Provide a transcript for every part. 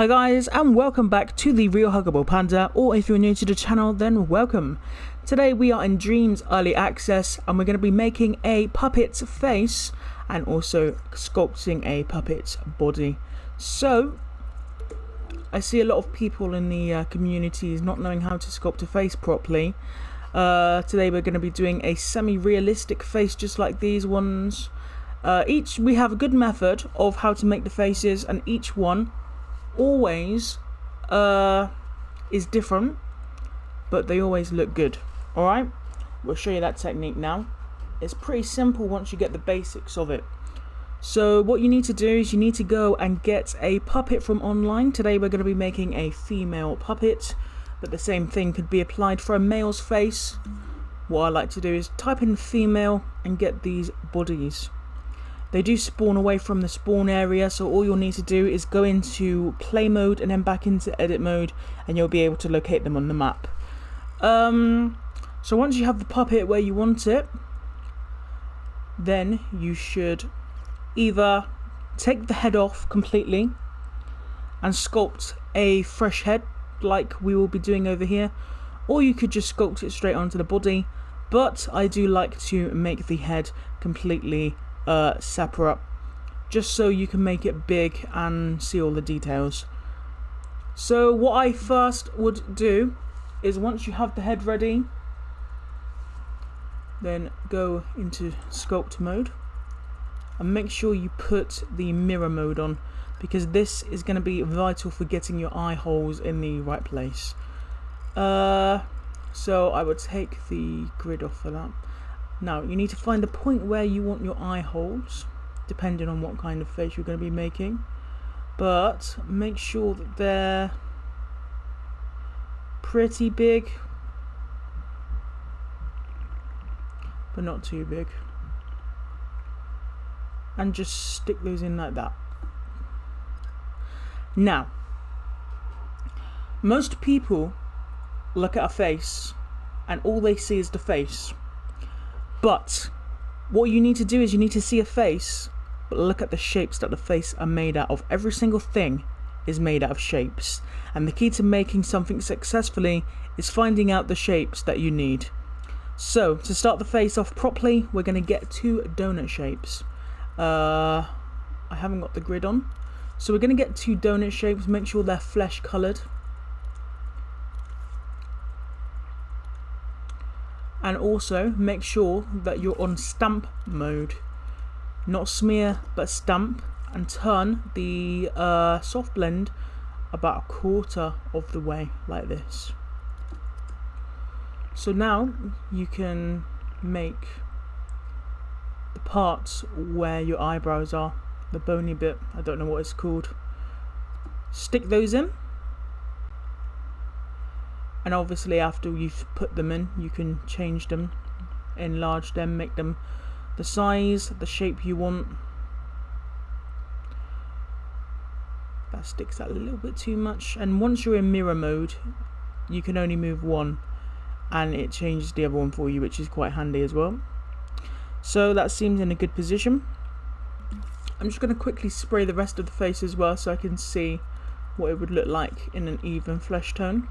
Hi guys, and welcome back to the Real Huggable Panda, or if you're new to the channel, then welcome. Today we are in Dreams Early Access, and we're going to be making a puppet's face and also sculpting a puppet's body. So, I see a lot of people in the communities not knowing how to sculpt a face properly. Today we're going to be doing a semi-realistic face just like these ones. We have a good method of how to make the faces, and each one always is different, but they always look good. Alright, we'll show you that technique now. It's pretty simple once you get the basics of it. So what you need to do is you need to go and get a puppet from online. Today we're going to be making a female puppet, but the same thing could be applied for a male's face. What I like to do is type in female and get these bodies. They do spawn away from the spawn area, so all you'll need to do is go into play mode and then back into edit mode, and you'll be able to locate them on the map. So once you have the puppet where you want it, then you should either take the head off completely and sculpt a fresh head like we will be doing over here, or you could just sculpt it straight onto the body, but I do like to make the head completely separate, just so you can make it big and see all the details. So what I first would do is, once you have the head ready, then go into sculpt mode and make sure you put the mirror mode on, because this is going to be vital for getting your eye holes in the right place. So I would take the grid off for that. Now you need to find the point where you want your eye holes, depending on what kind of face you're going to be making, but make sure that they're pretty big, but not too big, and just stick those in like that. Now, most people look at a face and all they see is the face. But what you need to do is you need to see a face, but look at the shapes that the face are made out of. Every single thing is made out of shapes, and the key to making something successfully is finding out the shapes that you need. So to start the face off properly, we're going to get two donut shapes. I haven't got the grid on, so we're going to get two donut shapes. Make sure they're flesh coloured. And also make sure that you're on stamp mode, not smear but stamp, and turn the soft blend about a quarter of the way like this. So now you can make the parts where your eyebrows are, the bony bit, I don't know what it's called. Stick those in. And obviously after you've put them in, you can change them, enlarge them, make them the size, the shape you want. That sticks out a little bit too much. And once you're in mirror mode, you can only move one and it changes the other one for you, which is quite handy as well. So that seems in a good position. I'm just going to quickly spray the rest of the face as well, so I can see what it would look like in an even flesh tone.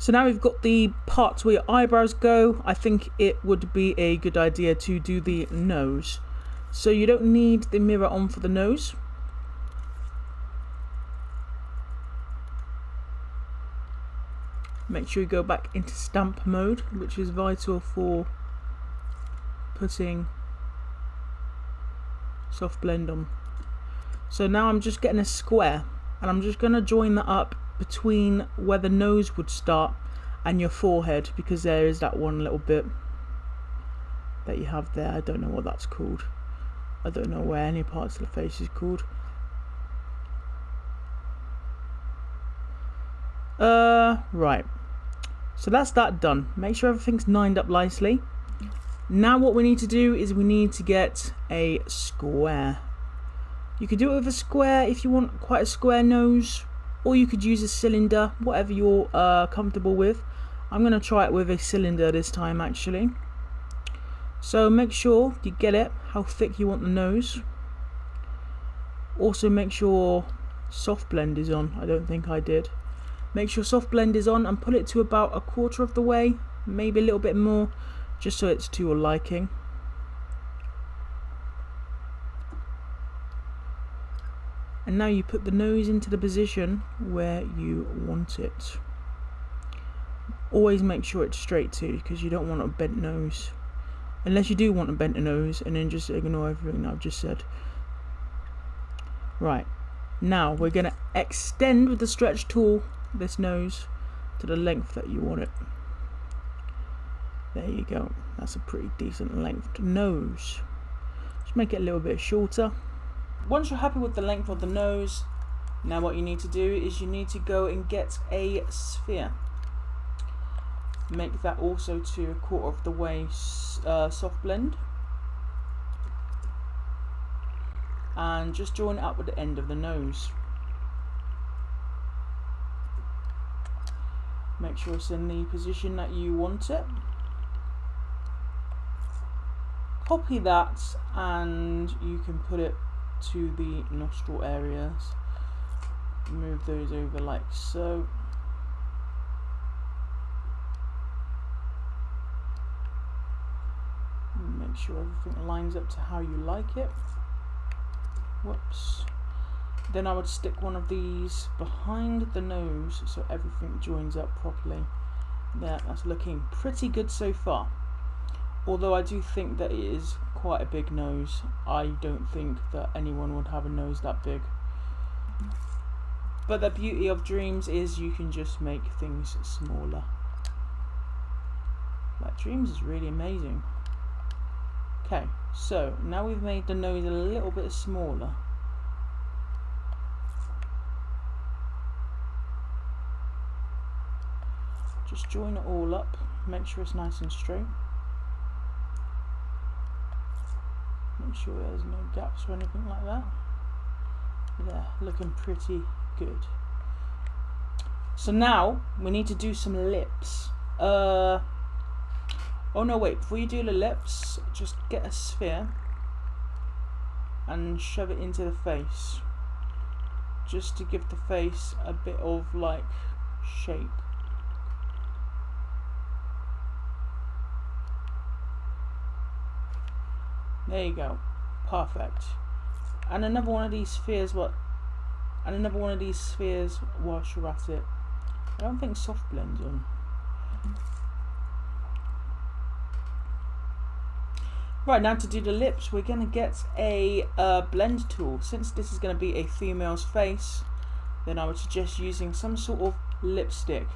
So now we've got the parts where your eyebrows go. I think it would be a good idea to do the nose. So you don't need the mirror on for the nose. Make sure you go back into stamp mode, which is vital for putting soft blend on. So now I'm just getting a square, and I'm just going to join that up between where the nose would start and your forehead, because there is that one little bit that you have there. I don't know what that's called. I don't know where any parts of the face is called. Right. So that's that done. Make sure everything's lined up nicely. Now what we need to do is we need to get a square. You could do it with a square if you want quite a square nose, or you could use a cylinder, whatever you're comfortable with. I'm going to try it with a cylinder this time actually. So make sure you get it, how thick you want the nose. Also make sure soft blend is on. I don't think I did. Make sure soft blend is on and put it to about 1/4 of the way, maybe a little bit more, just so it's to your liking. And now you put the nose into the position where you want it. Always make sure it's straight too, because you don't want a bent nose. Unless you do want a bent nose, and then just ignore everything I've just said. Right, now we're going to extend with the stretch tool this nose to the length that you want it. There you go, that's a pretty decent length nose. Just make it a little bit shorter. Once you're happy with the length of the nose, now what you need to do is you need to go and get a sphere. Make that also to 1/4 of the way soft blend. And just join it up with the end of the nose. Make sure it's in the position that you want it. Copy that and you can put it to the nostril areas. Move those over like so. Make sure everything lines up to how you like it. Whoops. Then I would stick one of these behind the nose so everything joins up properly. There, that's looking pretty good so far. Although I do think that it is quite a big nose. I don't think that anyone would have a nose that big. But the beauty of dreams is you can just make things smaller. Like dreams is really amazing. Okay, so now we've made the nose a little bit smaller. Just join it all up, make sure it's nice and straight. Make sure there's no gaps or anything like that. There, looking pretty good. So now we need to do some lips. Oh no, wait, before you do the lips, just get a sphere and shove it into the face. Just to give the face a bit of like shape. There you go. Perfect. And another one of these spheres whilst you're at it. I don't think soft blend's on. Right, now to do the lips, we're going to get a blend tool. Since this is going to be a female's face, then I would suggest using some sort of lipstick.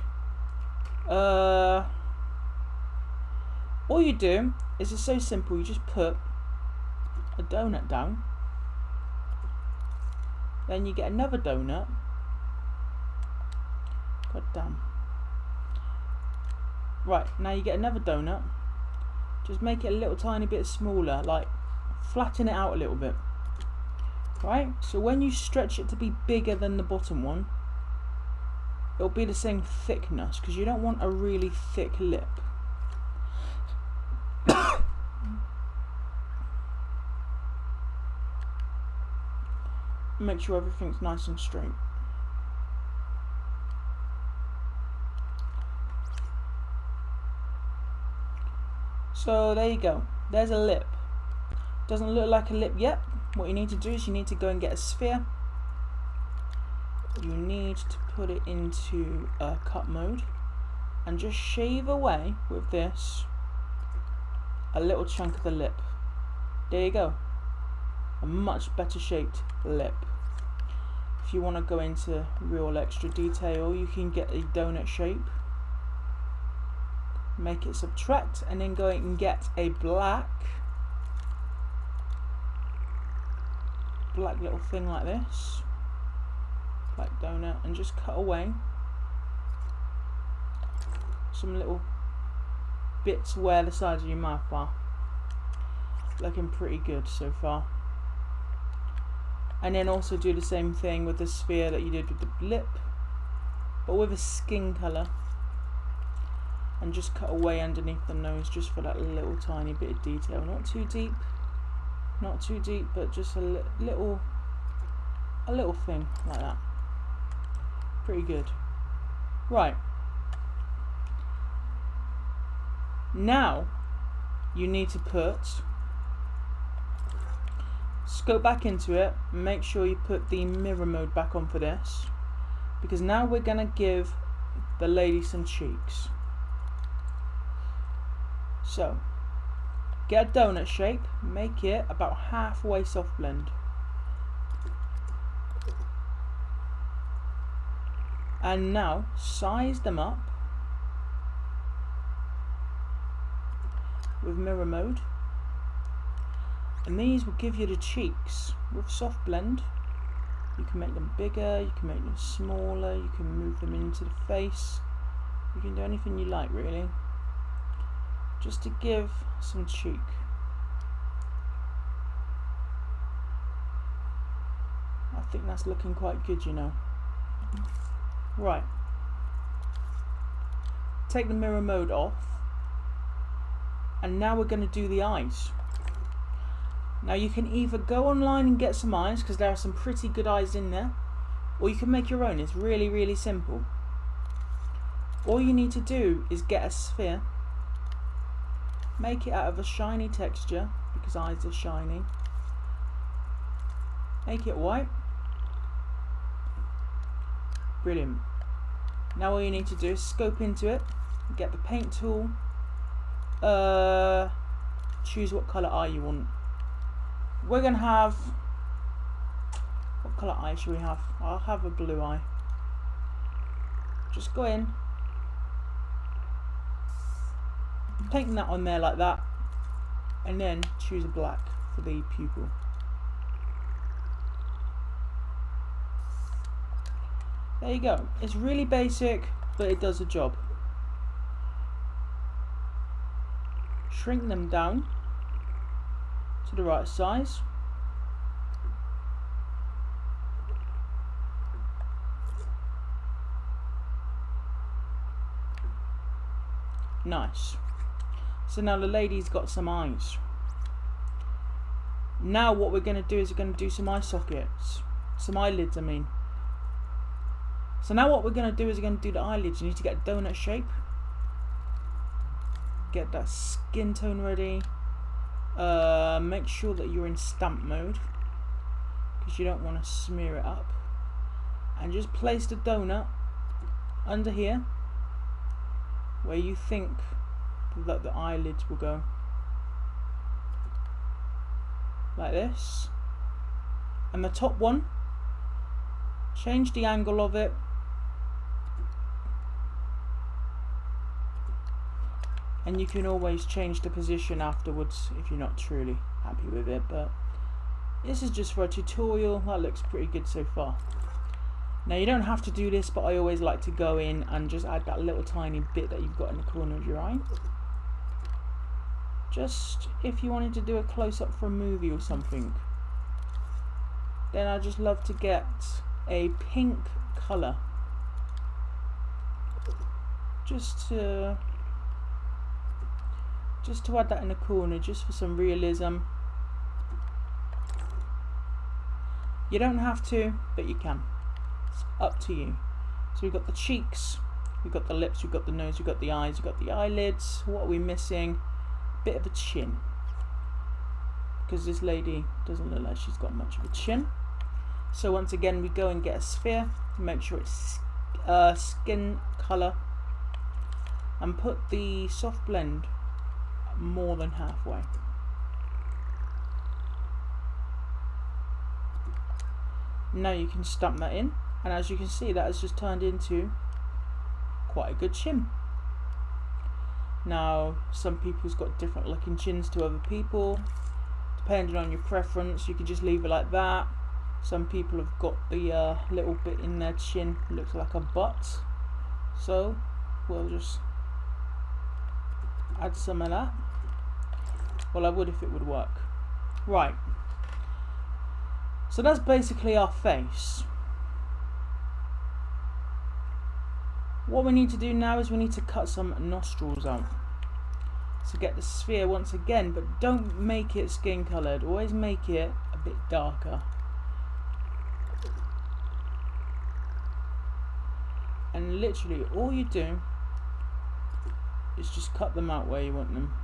All you do is it's so simple. You just put a donut down, then you get another donut. God damn. Right, now you get another donut. Just make it a little tiny bit smaller, like flatten it out a little bit. Right, so when you stretch it to be bigger than the bottom one, it'll be the same thickness, because you don't want a really thick lip. Make sure everything's nice and straight. So there you go, there's a lip. Doesn't look like a lip yet. What you need to do is you need to go and get a sphere. You need to put it into cut mode and just shave away with this a little chunk of the lip. There you go, a much better shaped lip. If you want to go into real extra detail, you can get a donut shape. Make it subtract and then go and get a black little thing like this, black donut, and just cut away some little bits where the sides of your mouth are. Looking pretty good so far. And then also do the same thing with the sphere that you did with the lip, but with a skin colour. and just cut away underneath the nose just for that little tiny bit of detail. Not too deep, but just a little thing like that. Pretty good. Right. Now you need to go back into it and make sure you put the mirror mode back on for this, because now we're gonna give the lady some cheeks. So get a donut shape, make it about halfway soft blend, and now size them up with mirror mode, and these will give you the cheeks with soft blend. You can make them bigger, you can make them smaller, you can move them into the face, you can do anything you like really, just to give some cheek. I think that's looking quite good, you know. Right, take the mirror mode off, and now we're going to do the eyes. Now you can either go online and get some eyes, because there are some pretty good eyes in there, or you can make your own. It's really, really simple. All you need to do is get a sphere, make it out of a shiny texture, because eyes are shiny, make it white. Brilliant. Now all you need to do is scope into it, get the paint tool, choose what colour eye you want. We're going to have, what colour eye should we have? I'll have a blue eye. Just go in, paint that on there like that, and then choose a black for the pupil. There you go. It's really basic, but it does the job. Shrink them down to the right size. Nice. So now the lady's got some eyes. Now what we're going to do is we're going to do some eye sockets. Some eyelids, I mean. So now what we're going to do is we're going to do the eyelids. You need to get a donut shape. Get that skin tone ready. Make sure that you're in stamp mode, because you don't want to smear it up. And just place the donut under here where you think that the eyelids will go. Like this. And the top one, change the angle of it. And you can always change the position afterwards if you're not truly happy with it, but this is just for a tutorial. That looks pretty good so far. Now you don't have to do this, but I always like to go in and just add that little tiny bit that you've got in the corner of your eye. Just if you wanted to do a close-up for a movie or something, then I just love to get a pink colour, just to add that in the corner, just for some realism. You don't have to, but you can. It's up to you. So we've got the cheeks, we've got the lips, we've got the nose, we've got the eyes, we've got the eyelids. What are we missing? Bit of a chin, because this lady doesn't look like she's got much of a chin. So once again we go and get a sphere, make sure it's skin colour, and put the soft blend more than halfway. Now you can stamp that in, and as you can see, that has just turned into quite a good chin. Now some people's got different looking chins to other people, depending on your preference. You can just leave it like that. Some people have got the little bit in their chin, looks like a butt, so we'll just add some of that. Well, I would if it would work. Right, so that's basically our face. What we need to do now is we need to cut some nostrils out to get the sphere once again, but don't make it skin coloured, always make it a bit darker. And literally all you do is just cut them out where you want them.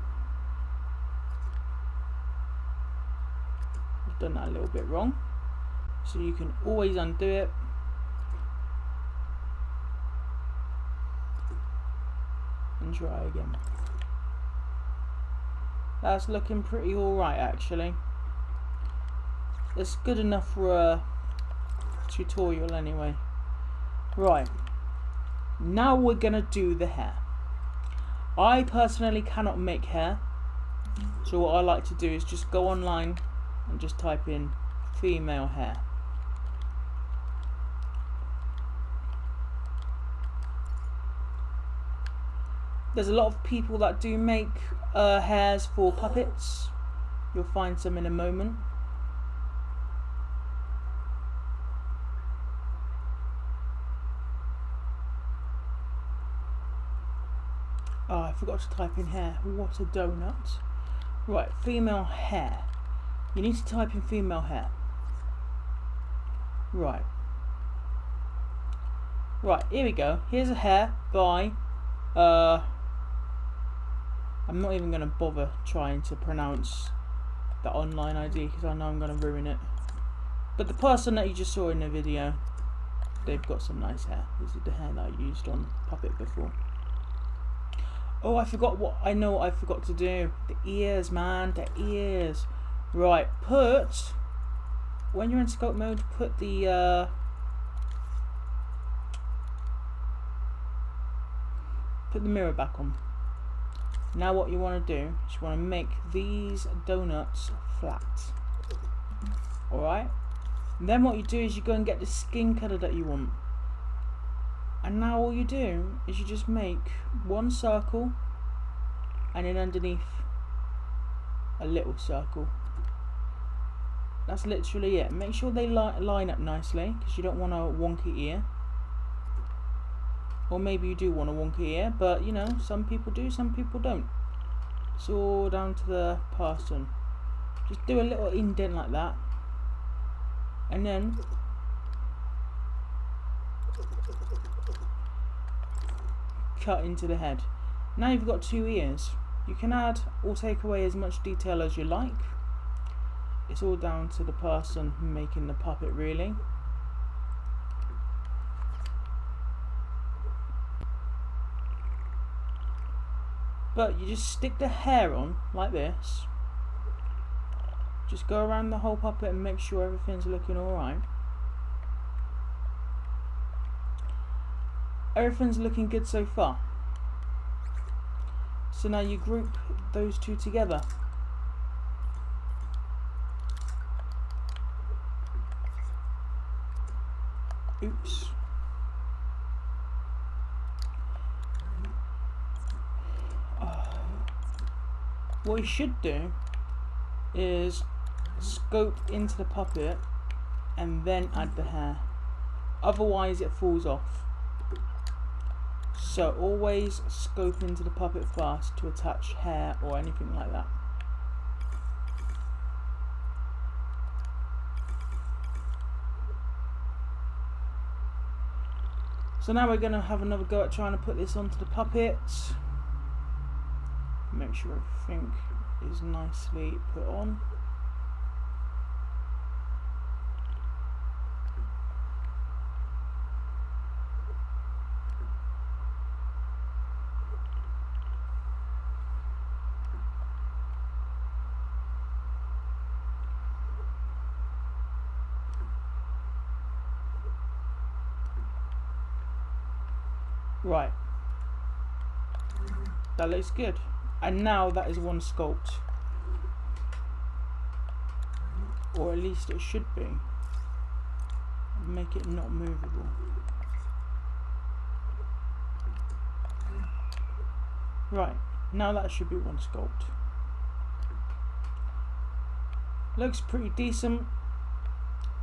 I've done that a little bit wrong, so you can always undo it. And try again. That's looking pretty alright actually. It's good enough for a tutorial anyway. Right, now we're gonna do the hair. I personally cannot make hair, so what I like to do is just go online and just type in female hair. There's a lot of people that do make hairs for puppets. You'll find some in a moment. Oh, I forgot to type in hair. What a donut. Right, female hair. You need to type in female hair. Right. Right, here we go. Here's a hair by I'm not even going to bother trying to pronounce the online ID because I know I'm going to ruin it. But the person that you just saw in the video, they've got some nice hair. This is the hair that I used on Puppet before. Oh, I forgot what I forgot to do. The ears, man, the ears. Right, when you're in sculpt mode, put the mirror back on. Now what you want to do is you want to make these donuts flat. Alright? Then what you do is you go and get the skin colour that you want. And now all you do is you just make one circle and then underneath a little circle. That's literally it. Make sure they line up nicely because you don't want a wonky ear. Or maybe you do want a wonky ear, but you know, some people do, some people don't. It's all down to the person. Just do a little indent like that. And then cut into the head. Now you've got two ears. You can add or take away as much detail as you like. It's all down to the person making the puppet, really. But you just stick the hair on like this. Just go around the whole puppet and make sure everything's looking alright. Everything's looking good so far. So now you group those two together. Oops. What you should do is scope into the puppet and then add the hair. Otherwise it falls off. So always scope into the puppet first to attach hair or anything like that. So now we're going to have another go at trying to put this onto the puppet. Make sure everything is nicely put on. Right, that looks good. And now that is one sculpt, or at least it should be. Make it not movable. Right, now that should be one sculpt. Looks pretty decent.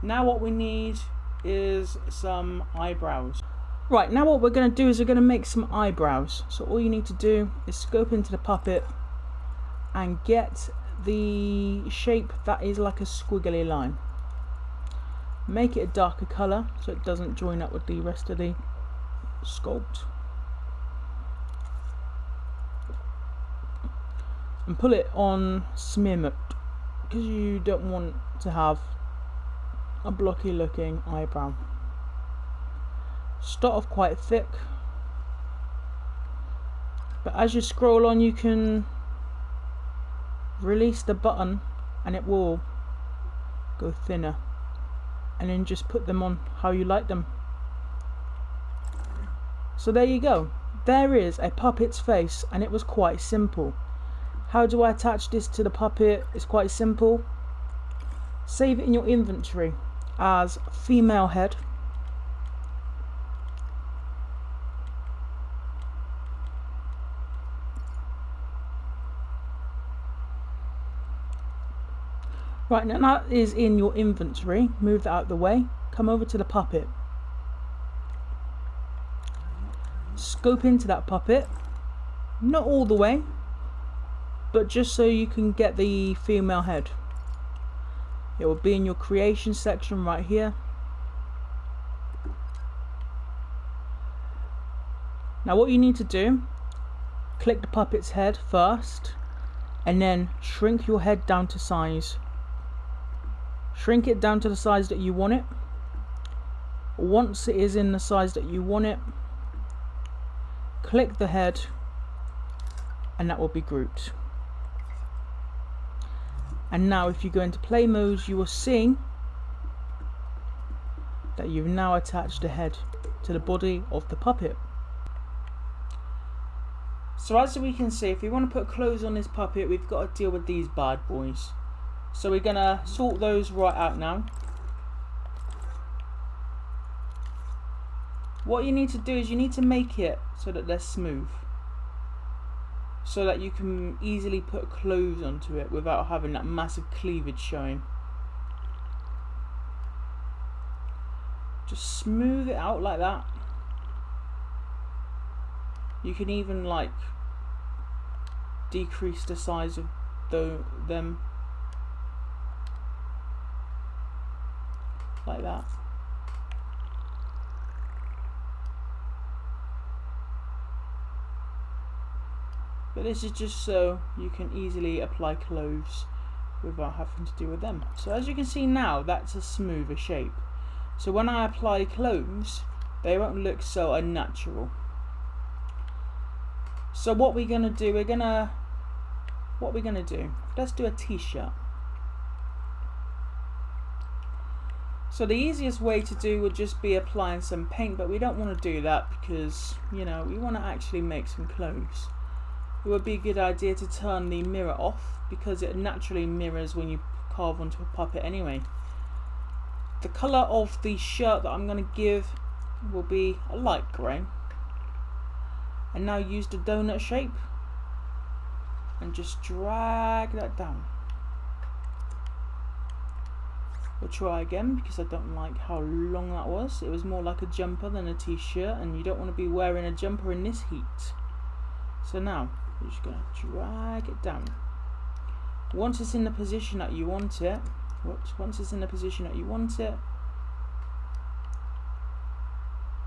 Now what we need is some eyebrows. Right, now what we're going to do is we're going to make some eyebrows. So all you need to do is scope into the puppet and get the shape that is like a squiggly line. Make it a darker colour so it doesn't join up with the rest of the sculpt. And pull it on smear mode because you don't want to have a blocky looking eyebrow. Start off quite thick, but as you scroll on you can release the button and it will go thinner, and then just put them on how you like them. So there you go, there is a puppet's face, and it was quite simple. How do I attach this to the puppet? It's quite simple. Save it in your inventory as female head. Right, now that is in your inventory, move that out of the way, come over to the puppet. Scope into that puppet, not all the way, but just so you can get the female head. It will be in your creation section right here. Now what you need to do, click the puppet's head first, and then shrink your head down to size. Shrink it down to the size that you want it. Once it is in the size that you want it, click the head and that will be grouped. And now if you go into play mode, you will see that you've now attached the head to the body of the puppet. So as we can see, if we want to put clothes on this puppet, we've got to deal with these bad boys. So we're going to sort those right out now. What you need to do is you need to make it so that they're smooth, so that you can easily put clothes onto it without having that massive cleavage showing. Just smooth it out like that. You can even like decrease the size of them like that. But this is just so you can easily apply clothes without having to deal with them. So as you can see now, that's a smoother shape. So when I apply clothes, they won't look so unnatural. So what we're gonna do, let's do a t-shirt. So the easiest way to do would just be applying some paint, but we don't want to do that because, you know, we want to actually make some clothes. It would be a good idea to turn the mirror off because it naturally mirrors when you carve onto a puppet anyway. The colour of the shirt that I'm going to give will be a light grey. And now use the donut shape and just drag that down. We'll try again because I don't like how long that was. It was more like a jumper than a t-shirt, and you don't want to be wearing a jumper in this heat. So now you're just going to drag it down. Once it's in the position that you want it,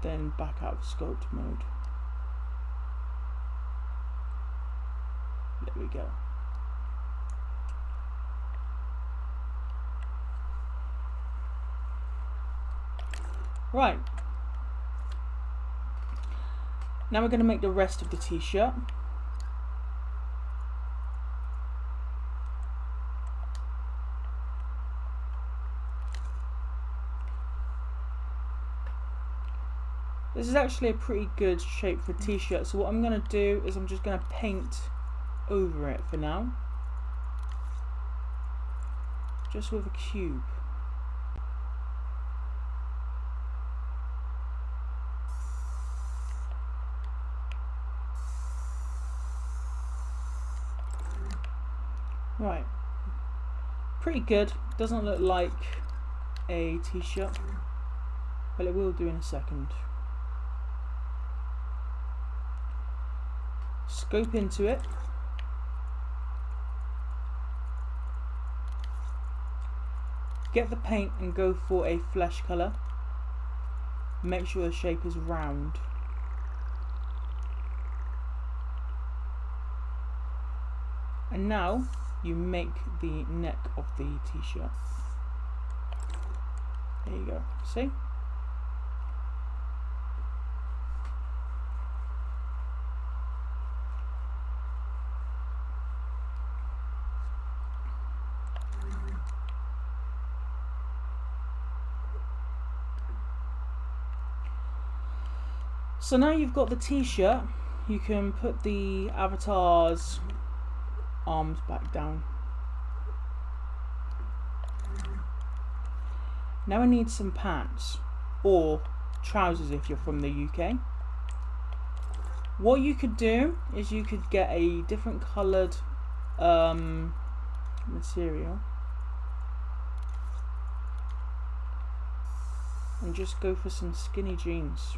then back out of sculpt mode. There we go. Right. Now we're going to make the rest of the t-shirt. This is actually a pretty good shape for a t-shirt. So what I'm going to do is I'm just going to paint over it for now. Just with a cube. Right, pretty good. Doesn't look like a t-shirt, but it will do in a second. Scope into it. Get the paint and go for a flesh colour. Make sure the shape is round. And now you make the neck of the t-shirt. There you go. See? So now you've got the t-shirt, you can put the avatar's arms back down. Now I need some pants or trousers if you're from the UK. What you could do is you could get a different coloured material and just go for some skinny jeans.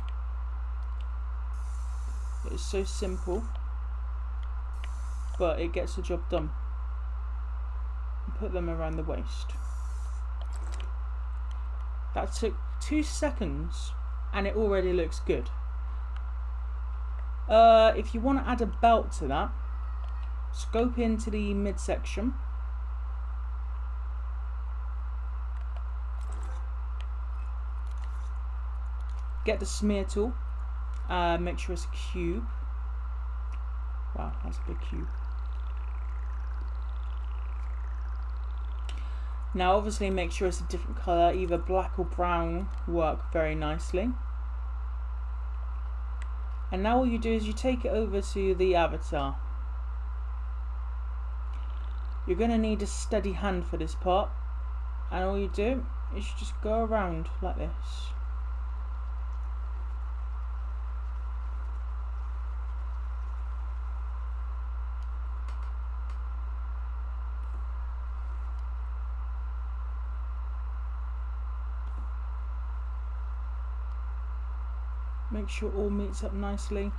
It's so simple, but it gets the job done. And put them around the waist. That took 2 seconds and it already looks good. If you want to add a belt to that, scope into the midsection. Get the smear tool. Make sure it's a cube. Wow, that's a big cube. Now obviously make sure it's a different colour, either black or brown work very nicely. And now all you do is you take it over to the avatar. You're going to need a steady hand for this part, and all you do is you just go around like this. Make sure it all meets up nicely.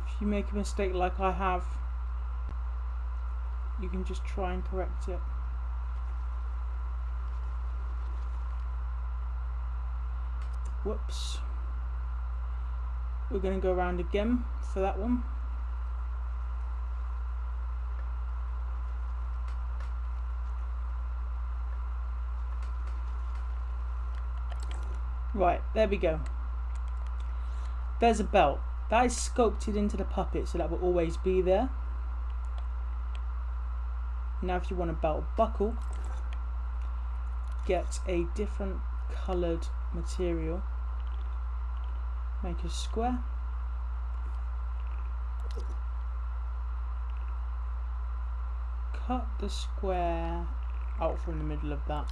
If you make a mistake like I have, you can just try and correct it. Whoops. We're going to go around again for that one. Right, there we go. There's a belt. That is sculpted into the puppet, so that will always be there. Now if you want a belt buckle, get a different coloured material. Make a square. Cut the square out from the middle of that.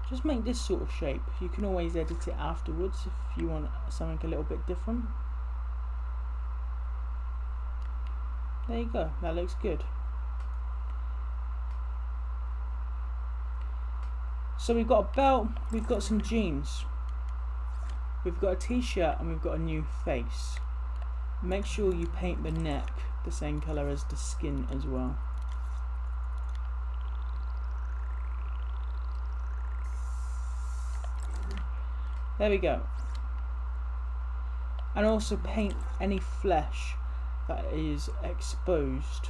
Just make this sort of shape. You can always edit it afterwards if you want something a little bit different. There you go, that looks good. So we've got a belt, we've got some jeans, we've got a t-shirt, and we've got a new face. Make sure you paint the neck the same colour as the skin as well. There we go. And also paint any flesh that is exposed.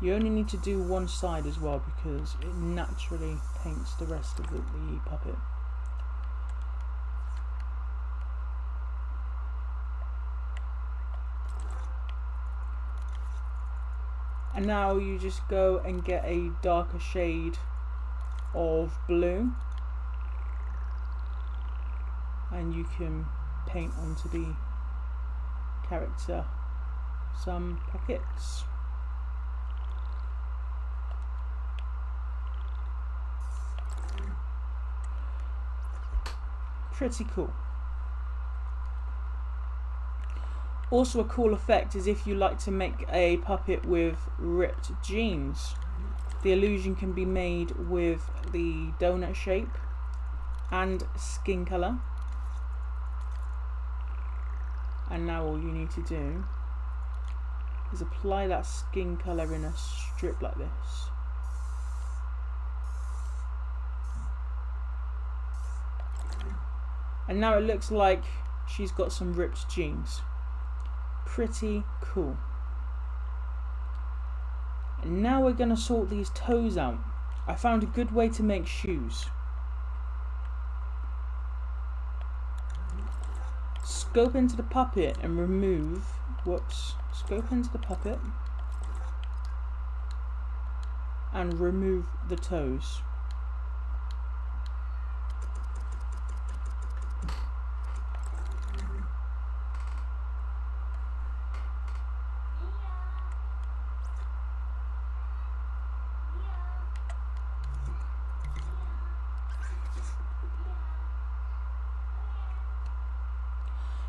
You only need to do one side as well because it naturally paints the rest of the puppet. And now you just go and get a darker shade of blue, and you can paint onto the character some pockets. Pretty cool. Also a cool effect is if you like to make a puppet with ripped jeans. The illusion can be made with the donut shape and skin colour. And now all you need to do is apply that skin colour in a strip like this. And now it looks like she's got some ripped jeans. Pretty cool. And now we're going to sort these toes out. I found a good way to make shoes. Scope into the puppet and remove, scope into the puppet and remove the toes.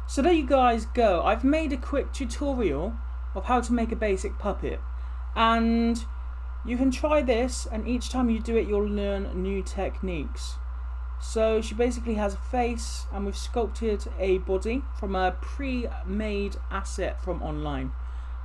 So there you guys go. I've made a quick tutorial of how to make a basic puppet, and you can try this, and each time you do it you'll learn new techniques. So she basically has a face, and we've sculpted a body from a pre-made asset from online.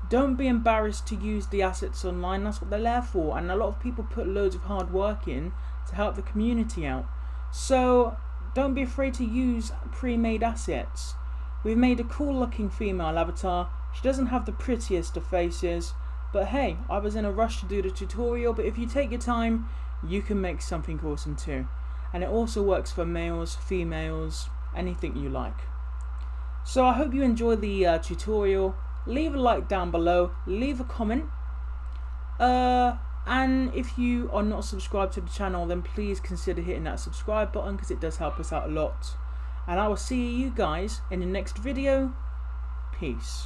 Don't be embarrassed to use the assets online, that's what they're there for, and a lot of people put loads of hard work in to help the community out. So don't be afraid to use pre-made assets. We've made a cool looking female avatar. She doesn't have the prettiest of faces, but hey, I was in a rush to do the tutorial, but if you take your time, you can make something awesome too. And it also works for males, females, anything you like. So I hope you enjoy the tutorial. Leave a like down below, leave a comment, and if you are not subscribed to the channel, then please consider hitting that subscribe button, because it does help us out a lot. And I will see you guys in the next video. Peace.